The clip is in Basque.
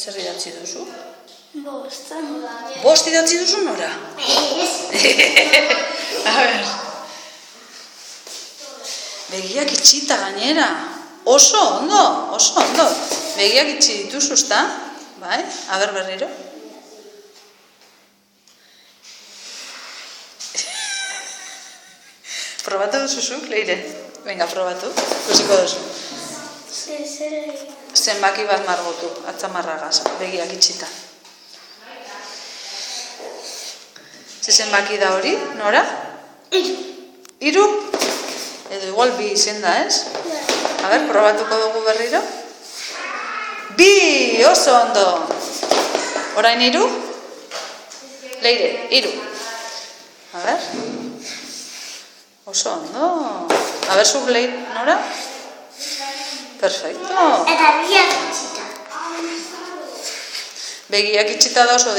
Zer idatzi duzu? Bost. Bost idatzi duzu nora? A ber. Begiak itxita gainera. Oso ondo. Begiak itxi dituzu, ezta? Bai, a ber berriro. Probatu duzuzuk, Leire? Venga, probatu. Ikusiko duzu. Zenbaki bat margotu, atzamarragaz, begiak itxita. Ze zenbaki da hori, Nora? 3. 3? Edo igual 2 izen da, ez? A ber, probatuko dugu berriro. 2! Oso ondo! Orain 3? Leire, 3. A ber. Oso ondo. A ber, zuk Leire, Nora? Perfecto. Eta begiak itxita. Begiak itxita da oso